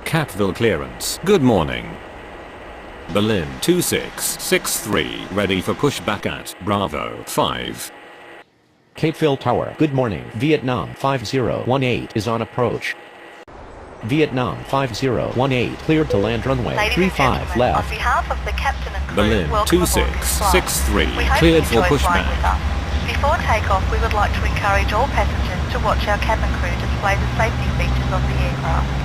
Catville clearance. Good morning. Berlin 2663 ready for pushback at Bravo 5. Capeville Tower. Good morning. Vietnam 5018 is on approach. Vietnam 5018 cleared to land runway 35 left. On behalf of the captain and crew, Berlin welcome aboard this flight. 2663 We hope cleared you for enjoy flying pushback. with us. Before takeoff, we would like to encourage all passengers to watch our cabin crew display the safety features of the aircraft.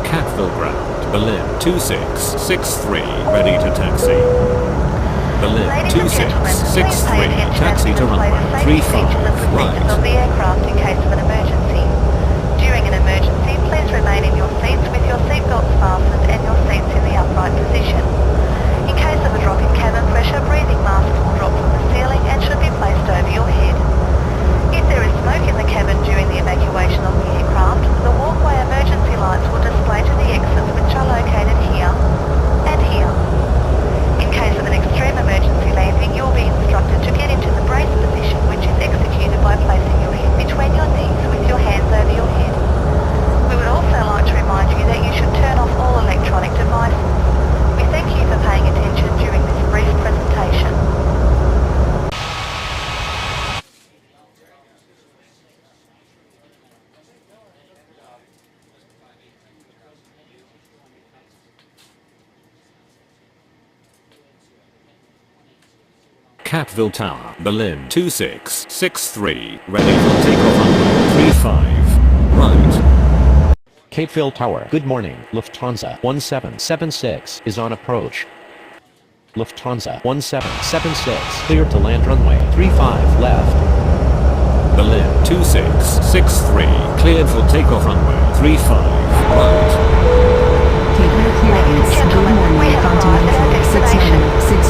Catville ground. Berlin 2663 ready to taxi. Berlin Ladies and gentlemen, please pay 2663 attention taxi as to we display runway the safety features and 35 procedures of right. the aircraft in case of an emergency. During an emergency, please remain in your seats with your seatbelts fastened and your seats in the upright position. In case of a drop in cabin pressure, breathing masks will drop from the ceiling and should be placed over your head. If there is smoke in the cabin during the evacuation of the aircraft, the walkway emergency lights will display to the exits which are located here and here. In case of an extreme emergency landing, you'll be instructed to get into the brace position, which is executed by placing your head between your knees with your hands over your head. We would also like to remind you that you should turn off all electronic devices. We thank you for paying attention during this brief presentation. Catville Tower, Berlin 2663 ready for takeoff on 35 right. Capeville Tower, good morning. Lufthansa 1776 is on approach. Lufthansa 1776, cleared to land runway 35 left. Berlin 2663, cleared for takeoff runway 35 right. Ladies and gentlemen, we have arrived at our destination.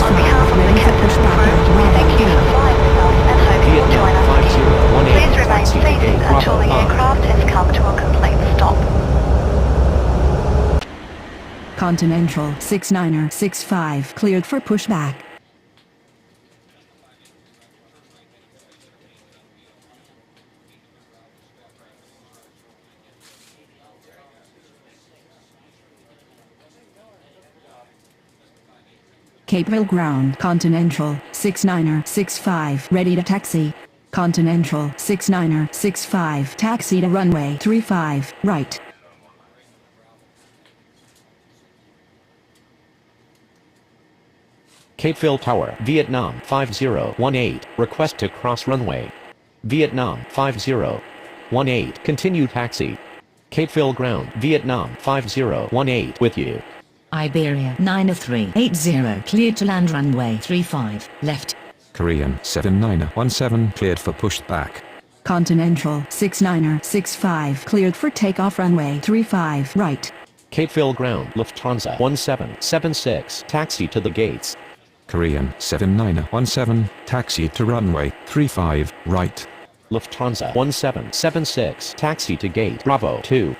On behalf of the captain and crew, we thank you for flying with us and hope you will join us again. Please remain seated until the aircraft has come to a complete stop. Continental 69er65 cleared for pushback. Capeville ground, Continental 69er65 ready to taxi. Continental 69er65 taxi to runway 35 right. Capeville Tower, Vietnam 5018, request to cross runway. Vietnam 5018, continue taxi. Capeville ground, Vietnam 5018 with you. Iberia 90380 cleared to land runway 35 left. Korean 7917 cleared for pushback. Continental 69er65 cleared for takeoff runway 35 right. Capeville ground, Lufthansa 1776, taxi to the gates. Korean 7917 taxi to runway 35 right. Lufthansa 1776, taxi to gate Bravo 2.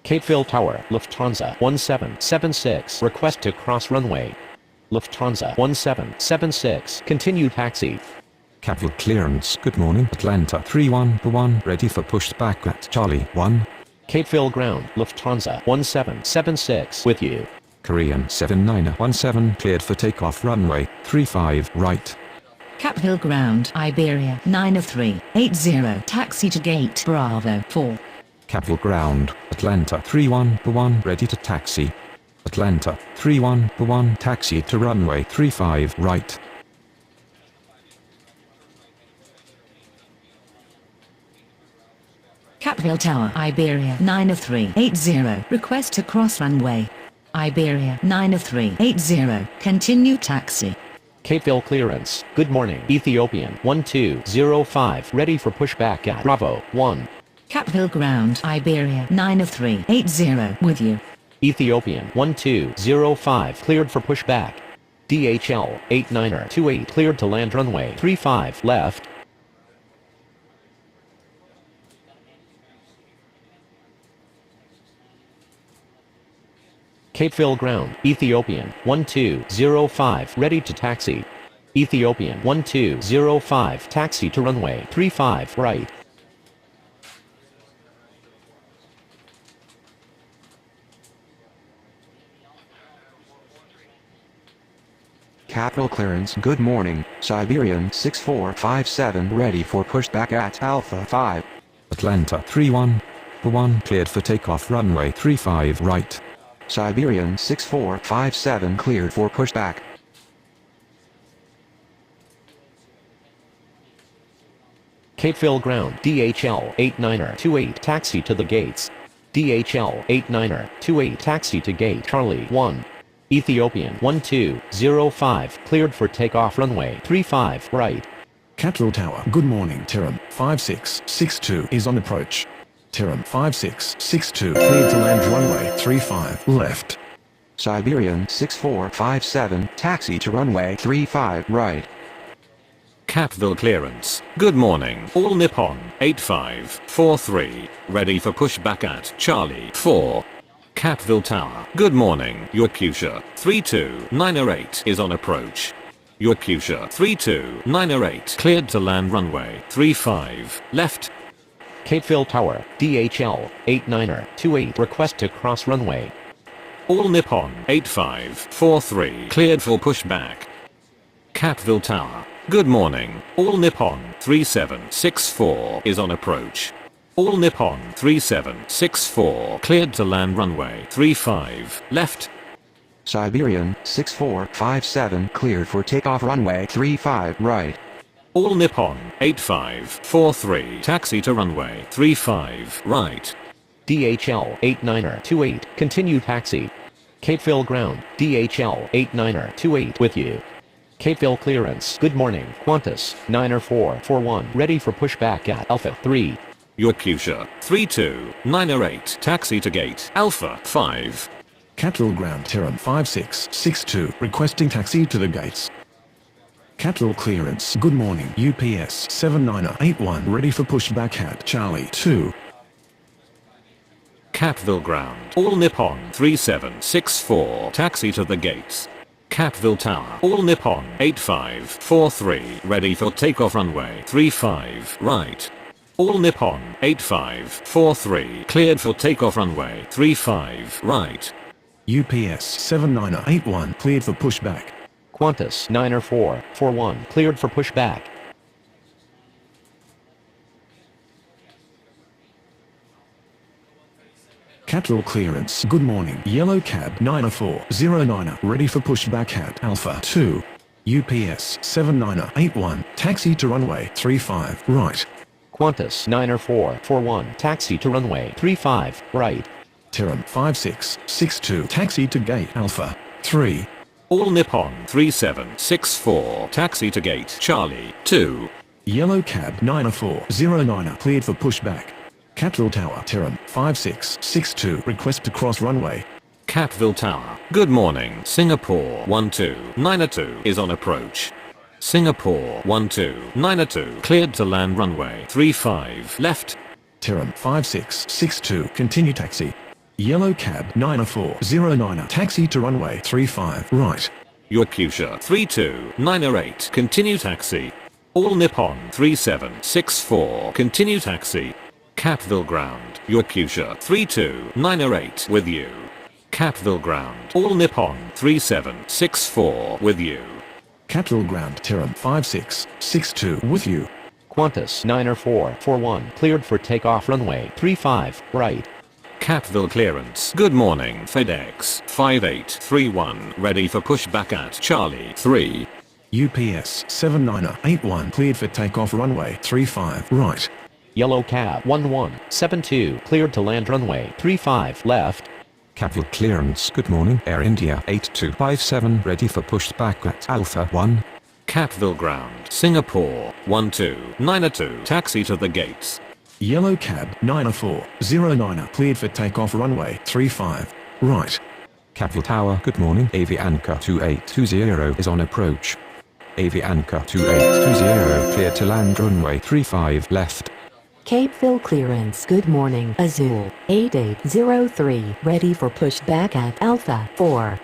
Capeville Tower, Lufthansa 1776, request to cross runway. Lufthansa 1776, continue taxi. Capeville clearance, good morning. Atlanta 3111 ready for pushback at Charlie 1. Capeville ground, Lufthansa 1776 with you. Korean 7917 cleared for takeoff runway 35 right. Capeville ground, Iberia 90380 taxi to gate Bravo 4. Capeville ground, Atlanta 3111 ready to taxi. Atlanta 3111 taxi to runway 35 right. Capeville Tower, Iberia 90380 request to cross runway. Iberia 90380 continue taxi. Capeville clearance, good morning. Ethiopian 1205 ready for pushback at Bravo 1. Capeville ground, Iberia 90380 with you. Ethiopian 1205 cleared for pushback. DHL 89er28 cleared to land runway 35 left. Capeville ground, Ethiopian 1205 ready to taxi. Ethiopian 1205 taxi to runway 35 right. Capeville clearance, good morning. Siberian 6457 ready for pushback at Alpha 5. Atlanta 3111 cleared for takeoff runway 35 right. Siberian 6457 cleared for pushback. Capeville ground, DHL 89er28 taxi to the gates. DHL 89er28 taxi to gate Charlie 1. Ethiopian 1205 cleared for takeoff runway 35 right. Capeville Tower, good morning. Turnip 5662 is on approach. Turnip 5662 cleared to land runway 35 left. Siberian 6457 taxi to runway 35 right. Capeville clearance, good morning. All Nippon 8543 ready for pushback at Charlie 4. Capeville Tower, good morning. Your Pusher 32908 is on approach. Your Pusher 32908 cleared to land runway 35 left. Capeville Tower, DHL 89er28 request to cross runway. All Nippon 8543 cleared for pushback. Capeville Tower, good morning. All Nippon 3764 is on approach. All Nippon 3764 cleared to land runway 35 left. Siberian 6457 cleared for takeoff runway 35 right. All Nippon 8543 taxi to runway 35 right. DHL 8928 continue taxi. Capeville ground, DHL 8928 with you. Capeville clearance, good morning, Qantas 90441 ready for pushback at Alpha 3. Yakutia 32908 taxi to gate Alpha 5. Cattle ground Terran 5662 requesting taxi to the gates. Cattle clearance, good morning, UPS 7981 ready for pushback at Charlie 2. Capville ground, all Nippon 3764 taxi to the gates. Capville tower, all Nippon 8543 ready for takeoff runway 35 right. All Nippon 8543 cleared for takeoff runway 35 right. UPS 7981 cleared for pushback. Qantas 90441 cleared for pushback. Cattle clearance, good morning, Yellow Cab 90409 ready for pushback at Alpha 2. UPS 7981 taxi to runway 35 right. Qantas 90441 taxi to runway 35 right. Terran 5662 taxi to gate Alpha 3. All Nippon 3764 taxi to gate Charlie 2. Yellow Cab 90409 cleared for pushback. Cattle Tower Terran 5662 request to cross runway. Capville Tower, good morning, Singapore 12902 is on approach. Singapore 12902 cleared to land runway 35 left. Terran 5662 continue taxi. Yellow Cab 90409 taxi to runway 35 right. Yakutia 32908 continue taxi. All Nippon 3764 continue taxi. Capville ground, Yakutia 32908 with you. Capville ground, all Nippon 3764 with you. Cattle ground Terran 5662 with you. Qantas 90441 cleared for takeoff runway 35 right. Capville clearance, good morning, FedEx 5831 ready for pushback at Charlie 3. UPS 7981 cleared for takeoff runway 35 right. Yellow Cab 1172 cleared to land runway 35 left. Capville clearance, good morning, Air India 8257 ready for pushback at Alpha 1. Capville ground, Singapore 12902 taxi to the gates. Yellow Cab 90409 cleared for takeoff runway 35 right. Capville Tower, good morning, Avianca 2820 is on approach. Avianca 2820 cleared to land runway 35 left. Capeville clearance, good morning, Azul 8803 ready for pushback at Alpha 4.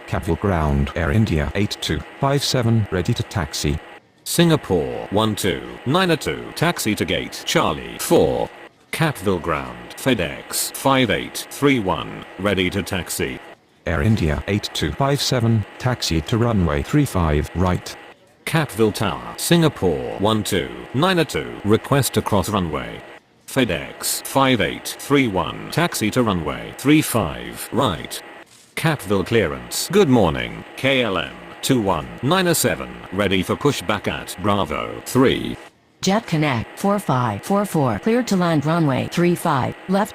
Capville ground, Air India 8257 ready to taxi. Singapore 12902 taxi to gate Charlie 4. Capville ground, FedEx 5831 ready to taxi. Air India 8257 taxi to runway 35 right. Capville Tower, Singapore 12902 request to cross runway. FedEx 5831 taxi to runway 35 right. Capville clearance, good morning, KLM 2197 ready for pushback at Bravo 3. Jet Connect 4544 cleared to land runway 35 left.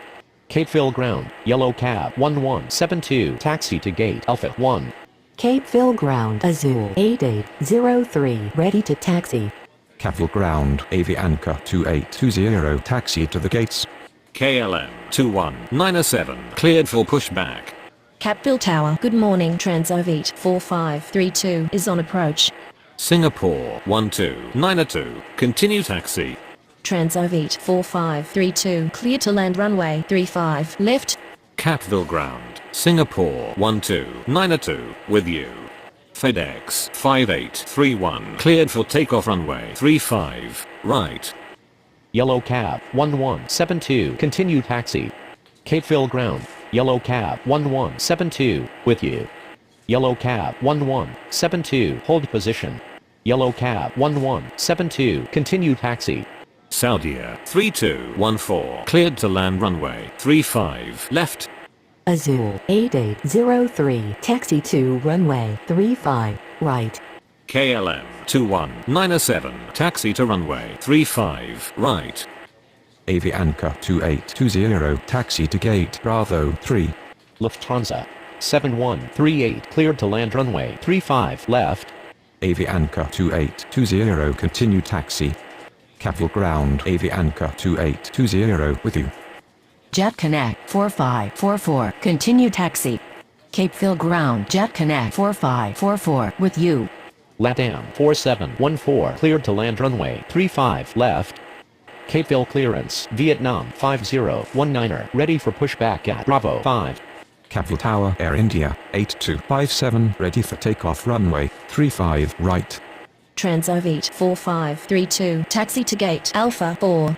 Capeville ground, Yellow Cab 1172 taxi to gate Alpha 1. Capeville ground, Azul 8803 ready to taxi. Capville ground, Avianca 2820 taxi to the gates. KLM 2197 cleared for pushback. Capville Tower, good morning, Transovit 4532 is on approach. Singapore 12902 continue taxi. Transovit 4532 clear to land runway 35 left. Capville ground, Singapore 12902 with you. FedEx 5831 cleared for takeoff runway 35 right. Yellow Cab 1172 continue taxi. Capeville ground, Yellow Cab 1172 with you. Yellow Cab 1172 hold position. Yellow Cab 1172 continue taxi. Saudia 3214 cleared to land runway 35 left. Azul 8803, taxi to runway 35, right. KLM 2197, taxi to runway 35, right. Avianca 2820, taxi to gate Bravo 3. Lufthansa 7138, cleared to land runway 35 left. Avianca 2820, continue taxi. Capital Ground Avianca 2820 with you. Jet Connect 4544, continue taxi. Capeville Ground Jet Connect 4544 with you. LATAM 4714, cleared to land runway 35 left. Capeville clearance, Vietnam 5019, ready for pushback at Bravo 5. Capital Tower Air India 8257, ready for takeoff runway 35 right. Transovit 4532, taxi to gate Alpha 4.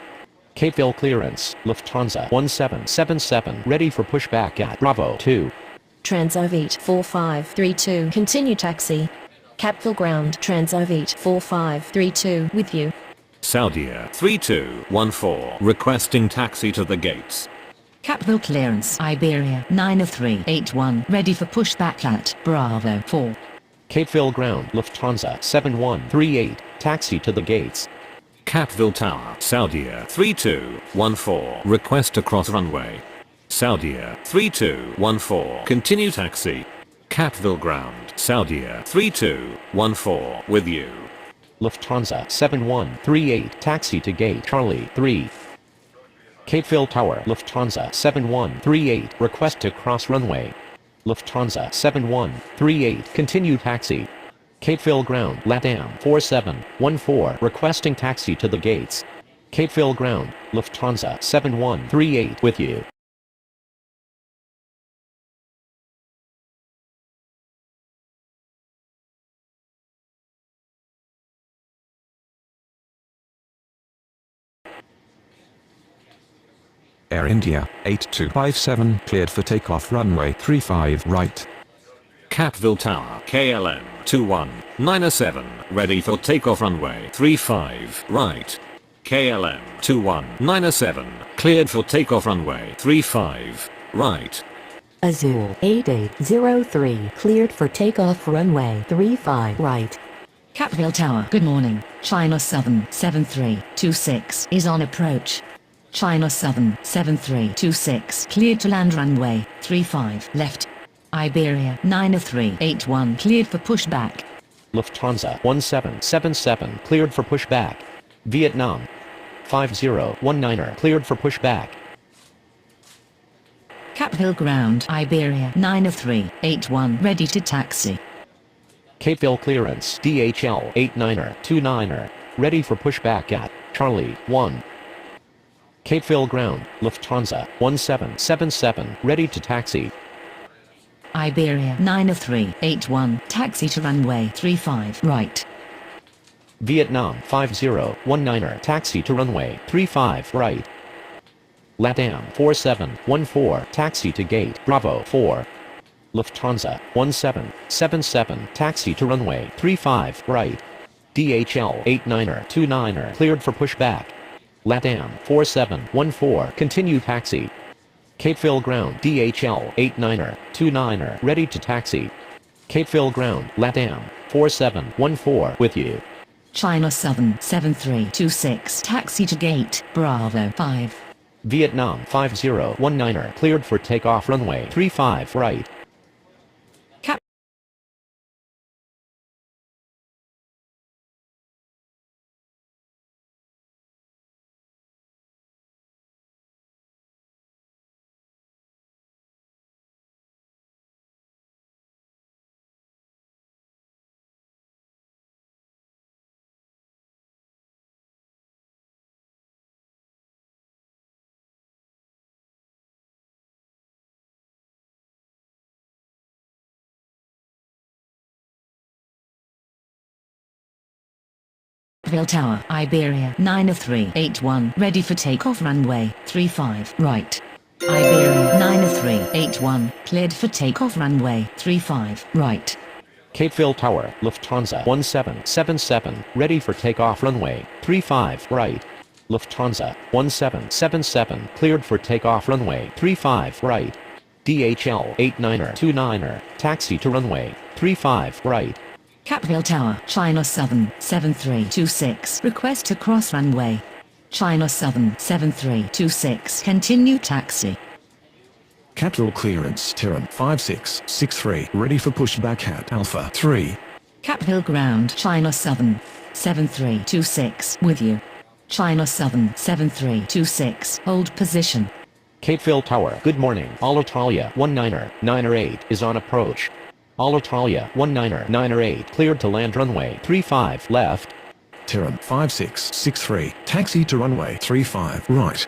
Capeville clearance, Lufthansa 1777, ready for pushback at Bravo 2. Transovit 4532, continue taxi. Capeville Ground Transovit 4532 with you. Saudia 3214, requesting taxi to the gates. Capeville clearance Iberia 90381, ready for pushback at Bravo 4. Capeville Ground Lufthansa 7138, taxi to the gates. Capeville Tower, Saudia 3214, request to cross runway. Saudia 3214, continue taxi. Capeville Ground, Saudia 3214, with you. Lufthansa 7138, taxi to gate Charlie 3. Capeville Tower Lufthansa 7138, request to cross runway. Lufthansa 7138, continue taxi. Capeville Ground LATAM 4714, requesting taxi to the gates. Capeville Ground, Lufthansa 7138 with you. Air India 8257, cleared for takeoff runway 35 right. Capeville Tower, KLM 2197, ready for takeoff runway 35 right. KLM 2197, cleared for takeoff runway 35 right. Azul 8803, cleared for takeoff runway 35 right. Capeville Tower, good morning. China Southern 7326 is on approach. China Southern 7326, cleared to land runway 35 left. Iberia 9381, cleared for pushback. Lufthansa 1777, cleared for pushback. Vietnam 5019, cleared for pushback. Capeville Ground Iberia 9381, ready to taxi. Capeville clearance DHL 8929, ready for pushback at Charlie 1. Capeville Ground Lufthansa 1777, ready to taxi. Iberia 90381, taxi to runway 35 right. Vietnam 5019, taxi to runway 35 right. LATAM 4714, taxi to gate Bravo 4. Lufthansa 1777, taxi to runway 35 right. DHL 8929, cleared for pushback. LATAM 4714, continue taxi. Capeville Ground DHL 8929, ready to taxi. Capeville Ground LATAM 4714 with you. China Southern 7326, taxi to gate Bravo 5. Vietnam 5019, cleared for takeoff runway 35 right. Capeville Tower, Iberia 90381, ready for takeoff runway 35 right. Iberia 90381, cleared for takeoff runway 35 right. Capeville Tower Lufthansa 1777, ready for takeoff runway 35 right. Lufthansa 1777, cleared for takeoff runway 35 right. DHL 89er taxi to runway 35 right. Capville Tower, China Southern 7326. Request to cross runway. China Southern 7326. Continue taxi. Capital clearance, Turnip 5663, ready for pushback at Alpha 3. Capville Ground, China Southern 7326. With you. China Southern 7326. Hold position. Capeville Tower, good morning. Alitalia 19er is on approach. Alitalia 19er cleared to land runway 35 left. Turnip 5663, taxi to runway 35 right.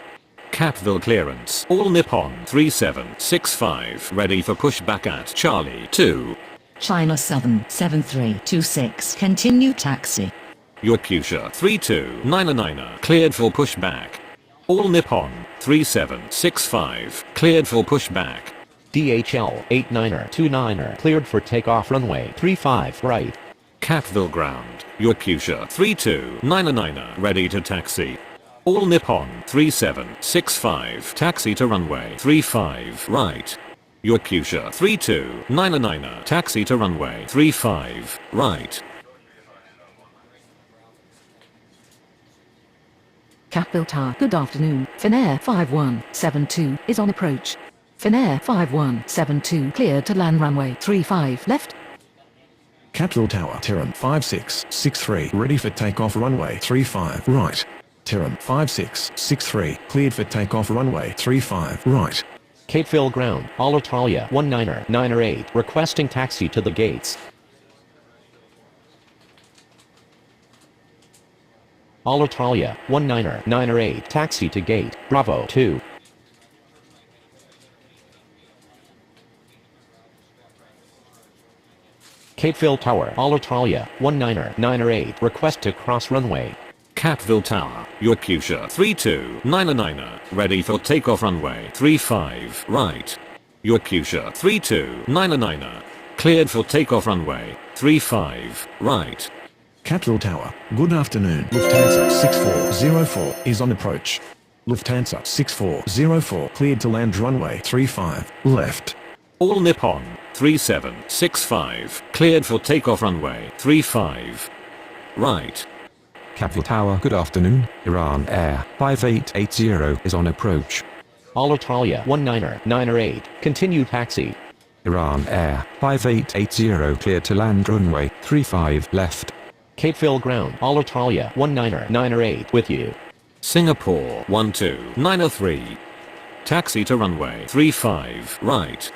Capville clearance. All Nippon 3765. Ready for pushback at Charlie 2. China Southern 7326. Continue taxi. Yakusha 3299. Cleared for pushback. All Nippon 3765. Cleared for pushback. DHL 89er cleared for takeoff runway 35 right. Capville ground. Yakusha 3299. Ready to taxi. All Nippon 3765. Taxi to runway 35 right. Yakusha 3299. Taxi to runway 35 right. Capville Tower, good afternoon. Finnair 5172 is on approach. Finnair 5172 cleared to land runway 35 left. Capital Tower, Turnip 5663, ready for takeoff runway 35 right. Turnip 5663, cleared for takeoff runway 35 right. Capeville ground, Alitalia 19er requesting taxi to the gates. Alitalia 19er taxi to gate, Bravo 2. Capeville Tower, Alitalia 19er request to cross runway. Capville Tower, Yakusha 3299. Ready for takeoff runway 35 right. Yakusha 3299. Cleared for takeoff runway 35 right. Capital Tower, good afternoon. Lufthansa 6404 is on approach. Lufthansa 6404 cleared to land runway 35 left. All Nippon 3765. Cleared for takeoff runway 35 right. Capital Tower, good afternoon. Iran Air 5880 is on approach. Alitalia 19er continue taxi. Iran Air 5880 cleared to land runway 35 left. Capeville ground, Alitalia 19er with you. Singapore 12903. Taxi to runway 35 right.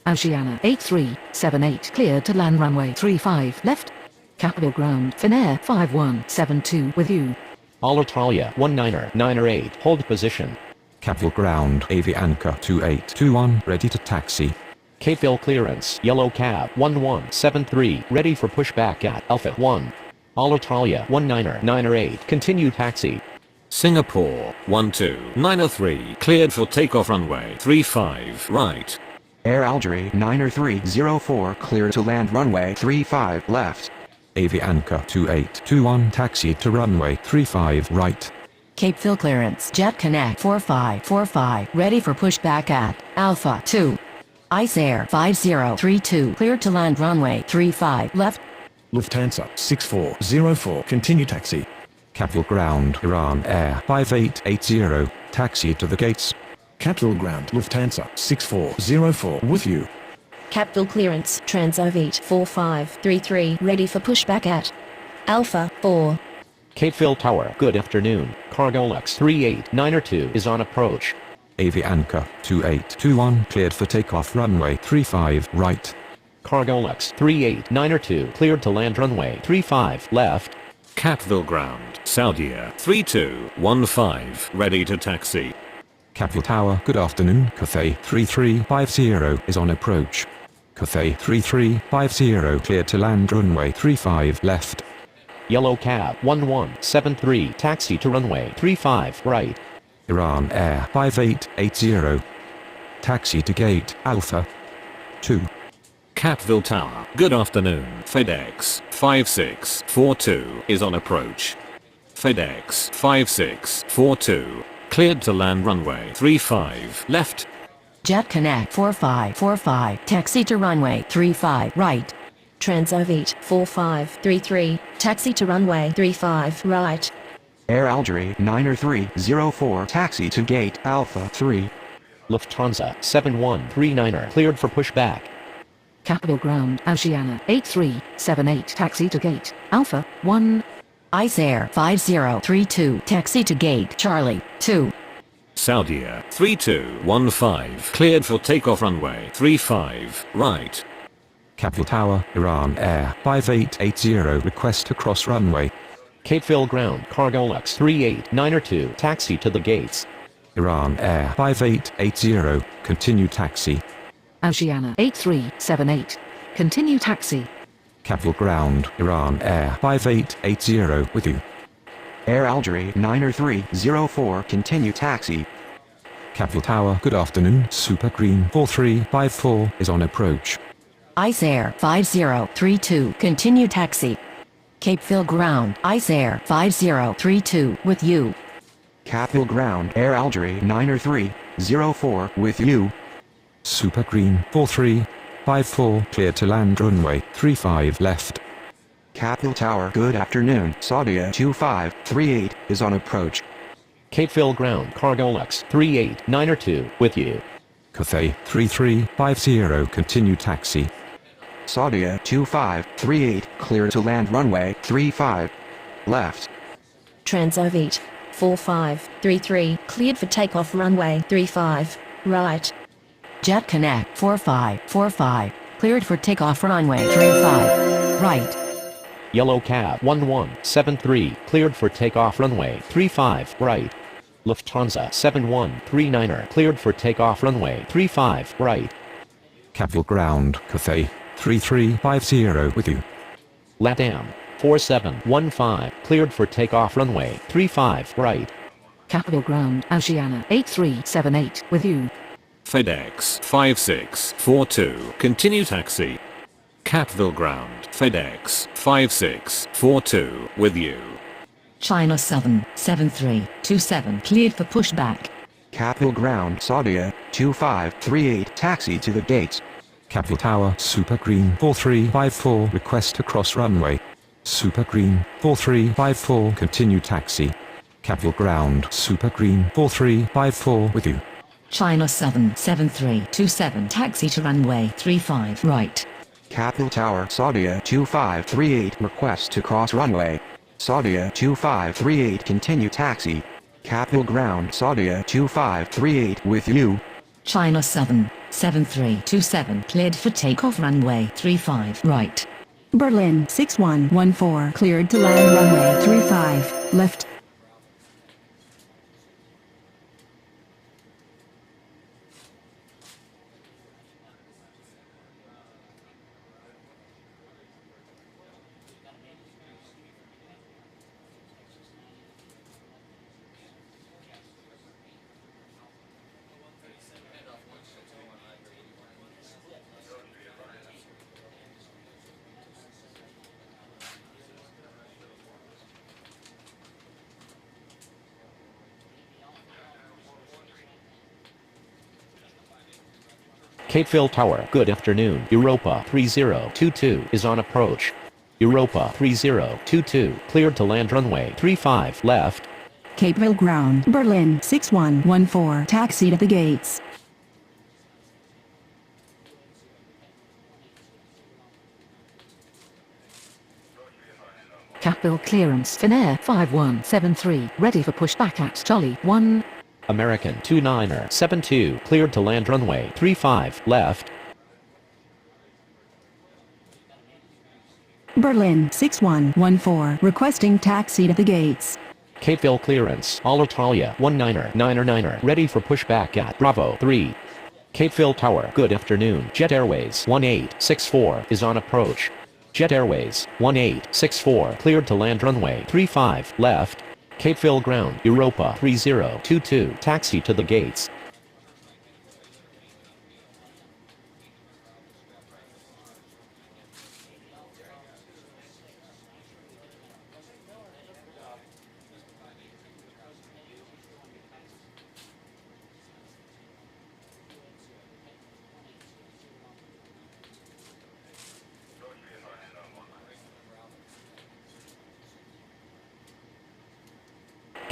Oceania 8378 cleared to land runway 35 left. Capville ground, Finnair 5172 with you. Alitalia 19er hold position. Capital ground, Avianca 2821 ready to taxi. Capeville clearance, yellow cab 1173 ready for pushback at Alpha 1. Alitalia 19er continue taxi. Singapore 12903. Cleared for takeoff runway 35 right. Air Algeria 90304 clear to land runway 35 left. Avianca 2821 taxi to runway 35 right. Capeville clearance, Jet Connect 4545, ready for pushback at Alpha 2. Ice Air 5032, cleared to land runway 35 left. Lufthansa 6404 continue taxi. Capital ground, Iran Air 5880 taxi to the gates. Capital ground, Lufthansa 6404 with you. Capville clearance, Transovit 4533, ready for pushback at Alpha 4. Capeville Tower, good afternoon. Cargolux 3892 is on approach. Avianca 2821 cleared for takeoff runway 35 right. Cargolux 3892 cleared to land runway 35 left. Capville ground, Saudia 3215. Ready to taxi. Capital Tower, good afternoon. Cathay 3350 is on approach. Cathay 3350 cleared to land runway 35 left. Yellow cab 1173 taxi to runway 35 right. Iran Air 5880 taxi to gate Alpha 2. Capville Tower, good afternoon. FedEx 5642 is on approach. FedEx 5642. Cleared to land runway 35 left. Jet Connect 4545, taxi to runway 35 right. Transovit 4533, taxi to runway 35 right. Air Algerie 90304, taxi to gate Alpha 3. Lufthansa 7139er cleared for pushback. Capital Ground Oceana 8378, taxi to gate Alpha 1. Ice Air 5032, taxi to gate Charlie 2. Saudia 3215 cleared for takeoff runway 35 right. Capital Tower, Iran Air 5880 request to cross runway. Capeville Ground Cargo Lux 38902, taxi to the gates. Iran Air 5880, continue taxi. Oceana 8378, continue taxi. Capital Ground, Iran Air 5880 with you. Air Algerie 90304, continue taxi. Capital Tower, good afternoon, Super Green 4354 is on approach. Ice Air 5032, continue taxi. Capeville Ground, Ice Air 5032, with you. Capital Ground, Air Algerie 90304, with you. Super Green 4354 clear to land runway 35 left. Capital Tower, good afternoon, Saudia 2538 is on approach. Capeville Ground Cargo Lux 38902, with you. Cathay 3350 continue taxi. Saudia 2538, clear to land runway 35 left. Transovit 4533, cleared for takeoff runway 35 right. Jet Connect 4545, cleared for takeoff runway 35 right. Yellow Cab 1173, cleared for takeoff runway 35 right. Lufthansa 7139er, cleared for takeoff runway 35 right. Capital Ground, Cathay 3350 with you. LATAM 4715, cleared for takeoff runway 35 right. Capital Ground Oceana 8378, with you. FedEx 5642 continue taxi. Capital Ground FedEx 5642 with you. China 77327 cleared for pushback. Capital Ground Saudia 2538, taxi to the gates. Capital Tower, Super Green 4354 request to cross runway. Super Green 4354 continue taxi. Capital Ground, Super Green 4354 with you. China 77327 taxi to runway 35 right. Capital Tower Saudia 2538, request to cross runway. Saudia 2538, continue taxi. Capital Ground Saudia 2538 with you. China 77327 cleared for takeoff runway 35 right. Berlin 6114 cleared to land runway 35 left. Capeville Tower, good afternoon. Europa 3022 is on approach. Europa 3022, cleared to land runway 35 left. Capeville Ground, Berlin 6114 taxi to the gates. Capeville clearance, Finnair 5173, ready for pushback at Charlie 1. American 29er72, cleared to land runway 35 left. Berlin 6114 requesting taxi to the gates. Capeville clearance, Alitalia 19er ready for pushback at Bravo 3. Capeville Tower, good afternoon. Jet Airways 1864 is on approach. Jet Airways 1864, cleared to land runway 35 left. Capeville Ground, Europa 3022, taxi to the gates.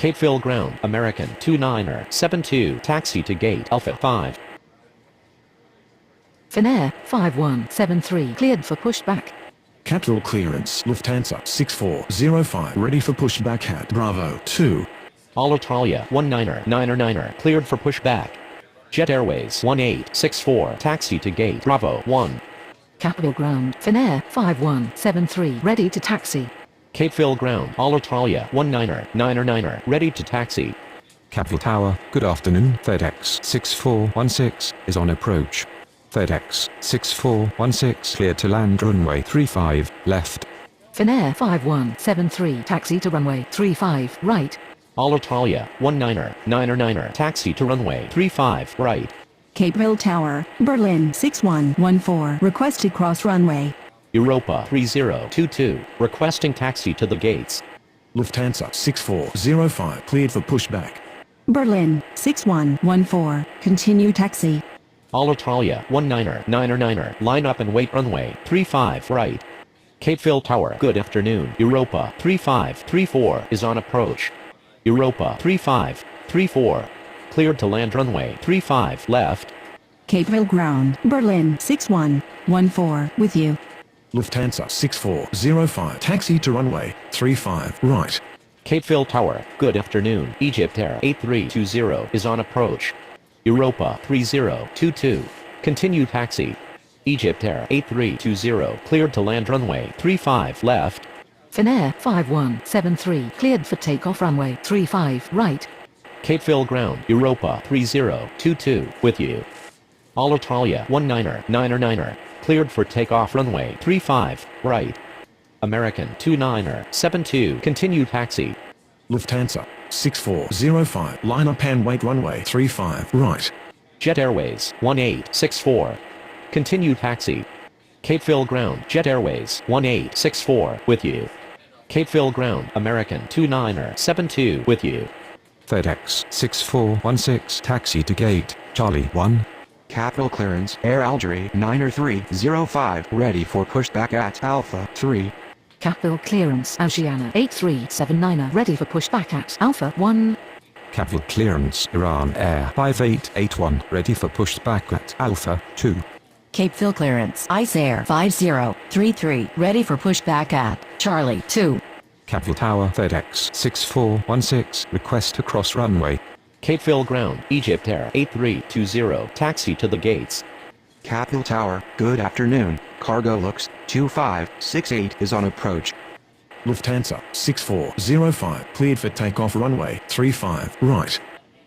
Capeville Ground, American 29er72, taxi to gate Alpha 5. Finnair 5173 cleared for pushback. Capital clearance, Lufthansa 6405, ready for pushback at Bravo 2. Alitalia 19er cleared for pushback. Jet Airways 1864, taxi to gate Bravo 1. Capital Ground, Finnair 5173 ready to taxi. Capeville Ground, Alitalia 19er ready to taxi. Capital Tower, good afternoon. FedEx 6416 is on approach. FedEx 6416 cleared to land runway 35, left. Finnair 5173 taxi to runway 35 right. Alitalia 19er taxi to runway 35 right. Capeville Tower, Berlin 6114 requested cross runway. Europa 3022 requesting taxi to the gates. Lufthansa 6405, cleared for pushback. Berlin 6114 continue taxi. Alitalia 19er line up and wait runway 35 right. Capeville Tower, good afternoon. Europa 3534 is on approach. Europa 3534 cleared to land runway 35 left. Capeville Ground, Berlin 6114 with you. Lufthansa 6405, taxi to runway 35 right. Capeville Tower, good afternoon. Egypt Air 8320 is on approach. Europa 3022 continue taxi. Egypt Air 8320 cleared to land runway 35 left. Finnair 5173 cleared for takeoff runway 35 right. Capeville Ground, Europa 3022 with you. Alitalia 19er cleared for takeoff runway 35 right. American 29er72 continue taxi. Lufthansa 6405, line up and wait runway 35 right. Jet Airways 1864 continue taxi. Capeville Ground, Jet Airways 1864 with you. Capeville Ground, American 29er72 with you. FedEx 6416 taxi to gate Charlie 1. Capital clearance, Air Algeria 9305, ready for pushback at Alpha 3. Capital clearance, Oceania 8379 ready for pushback at Alpha 1. Capital clearance, Iran Air 5881 ready for pushback at Alpha 2. Capeville clearance, Ice Air 5033 ready for pushback at Charlie 2. Capital Tower, FedEx 6416 request to cross runway. Capeville Ground, Egypt Air 8320 taxi to the gates. Capital Tower, good afternoon. Cargo looks 2568 is on approach. Lufthansa 6405, cleared for takeoff runway 35 right.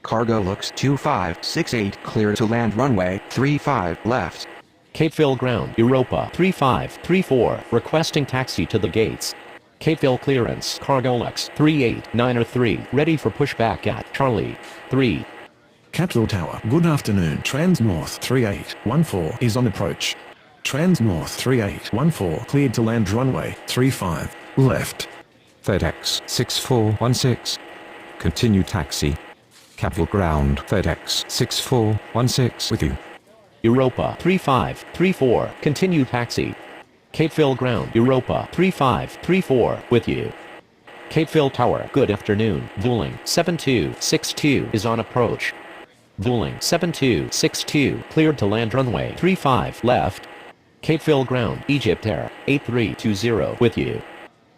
Cargo looks 2568, clear to land runway 35 left. Capeville Ground, Europa 3534 requesting taxi to the gates. Capeville clearance, Cargolux 38903 ready for pushback at Charlie 3. Capital Tower, good afternoon. Trans-North 3814 is on approach. Trans-North 3814, cleared to land runway 35 left. FedEx 6416 continue taxi. Capital Ground, FedEx 6416 with you. Europa 3534 continue taxi. Capeville Ground, Europa 3534 with you. Capeville Tower, good afternoon. Vueling 7262 is on approach. Vueling 7262 cleared to land runway 35 left. Capeville Ground, Egypt Air 8320 with you.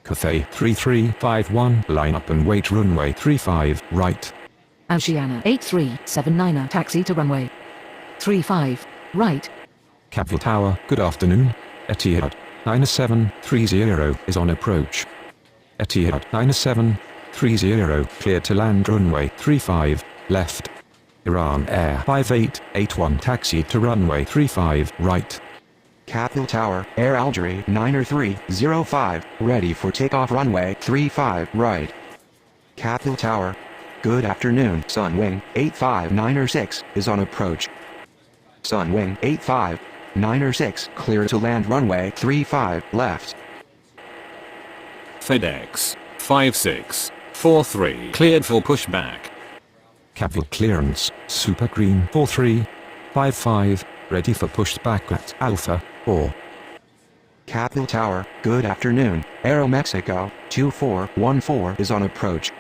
Cathay 3351 line up and wait runway 35 right. Oceania 8379 taxi to runway 35 right. Capital Tower, good afternoon. Etihad 9730 is on approach. Etihad 9730 cleared to land runway 35 left. Iran Air 5881 taxi to runway 35 right. Capital Tower, Air Algeria 9305, ready for takeoff runway 35 right. Capital Tower, good afternoon. Sunwing 85906 is on approach. Sunwing 85906, clear to land runway 35 left. FedEx 5643 cleared for pushback. Capital clearance, Super Green 4355 ready for pushback at Alpha 4. Capital Tower, good afternoon. Aeromexico 2414 is on approach.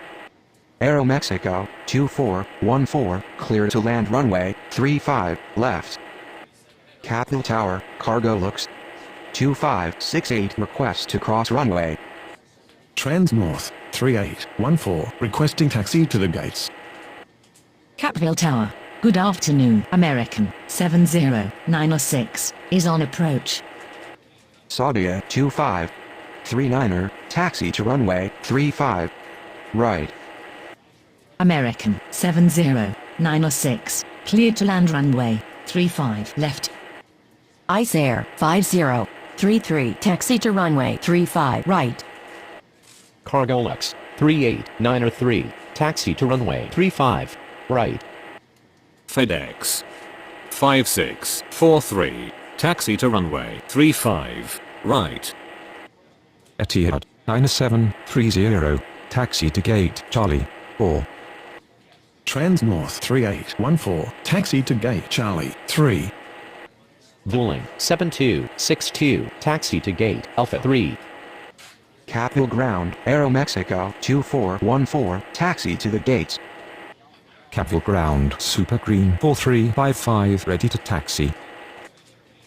Aeromexico, 2414, clear to land runway, 35, left. Capital Tower, cargo looks. 2568, request to cross runway. Trans North, 3814, requesting taxi to the gates. Capville Tower. Good afternoon. American 70906 is on approach. Saudia, 2539er, taxi to runway, 35, right. American 70906, cleared to land runway 35 left. Ice Air 5033, taxi to runway 35 right. Cargo Lux 38903, taxi to runway 35 right. FedEx 5643, taxi to runway 35 right. Etihad 9730, taxi to gate Charlie 4. Trans North 3814, taxi to gate Charlie 3. Vueling 7262, taxi to gate Alpha 3. Capital Ground, Aeromexico, 2414, taxi to the gates. Capital Ground Super Green 4355, ready to taxi.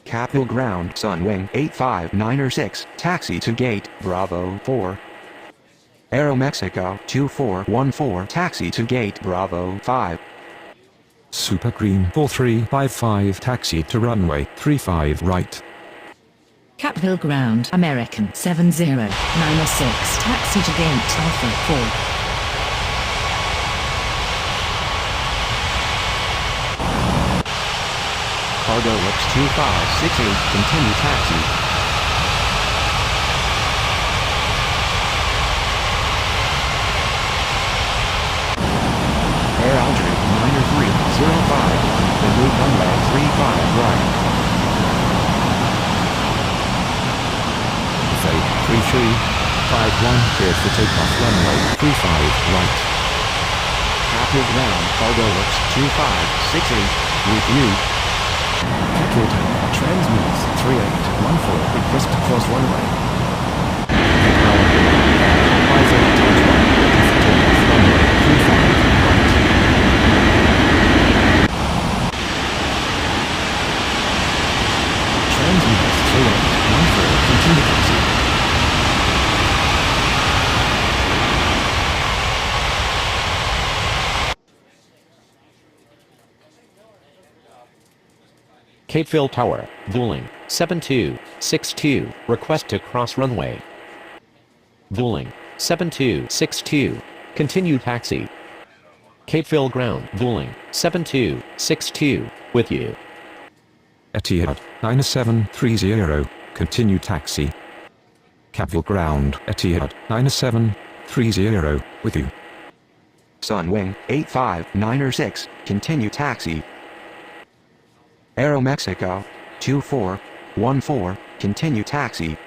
Capital Ground Sunwing 85906, taxi to gate Bravo 4. Aeromexico 2414, taxi to gate Bravo 5. Super Green 4355, taxi to runway 35 right. Capville Ground. American 70906, taxi to gate Alpha 4. Cargo looks 2568, continue taxi. Air Aldrich 9305, the new runway 35 right. Fade 3351, cleared for takeoff runway 35 right. Capital Ground, cargo looks 2568, with you. Capital Tower, Trans North 3814, request to cross runway. Trans North 3814, continue taxi. Capeville Tower, Vueling 7262, request to cross runway. Vueling 7262, continue taxi. Capeville Ground, Vueling 7262, with you. Etihad 9730, continue taxi. Capville Ground, Etihad 9730, with you. Sunwing 85906, continue taxi. Aeromexico 2414, continue taxi.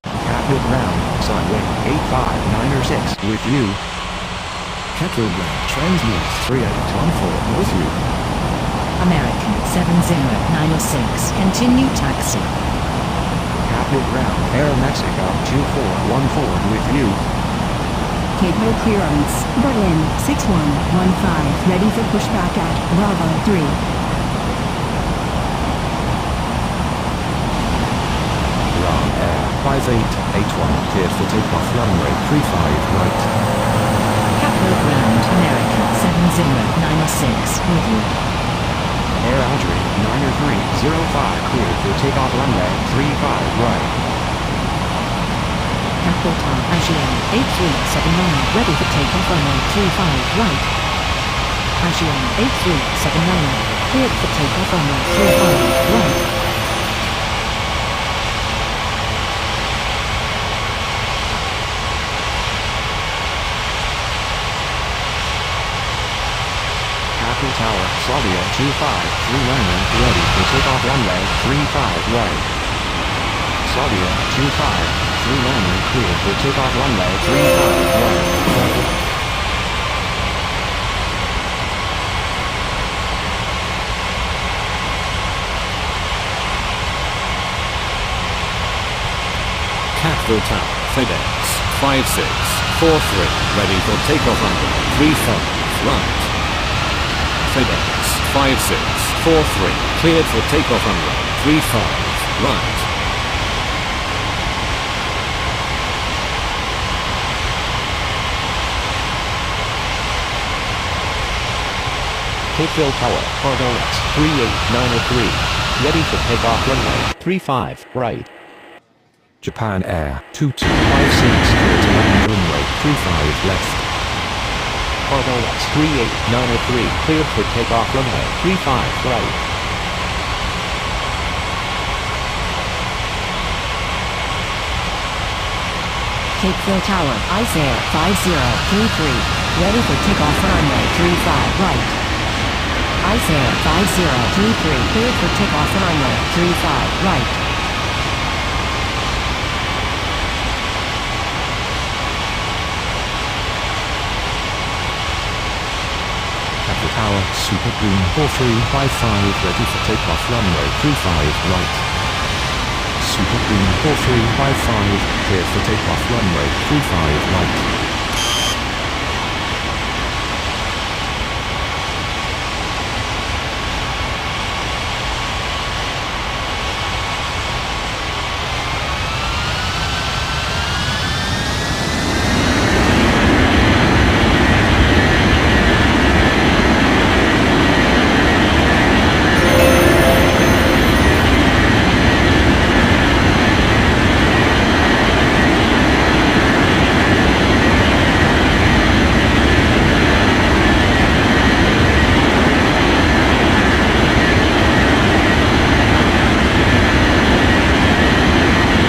Capital Ground, Sunwing 85906, with you. Capital Ground, Trans North 3814, with you. American 70906, continue taxi. Capital Ground, Aeromexico 2414, with you. Capeville clearance, Berlin 6115, ready for pushback at Bravo 3. Ram Air 5881, cleared for takeoff runway 35 right. Capville Ground. American 70906, with you. Air Aldrich 9305, cleared for takeoff runway 35 right. Capital Tower, Asian 8379, ready for takeoff runway 35 right. Asian 8379, cleared for takeoff runway 35 right. Capital Tower, Saudia 2539, ready for takeoff runway 35 right. Saudia 2539, cleared for takeoff runway 35 right. Capville Tower, FedEx 56 ready for takeoff runway 35 right. FedEx 5643 cleared for takeoff runway 35 right. Capeville Tower, Cargo X 38903. Ready for takeoff runway 35 right. Japan Air 2256 clear to land runway 35 left. Cargo X 38903 cleared for takeoff runway 35 right. Capeville Tower, Ice Air 5033. Ready for takeoff runway 35 right. Ice Air 5033 cleared for takeoff runway 35 right. Capital Tower Super Green 4355 ready for takeoff runway 35 right. Super Green 4355 cleared for takeoff runway 35 right.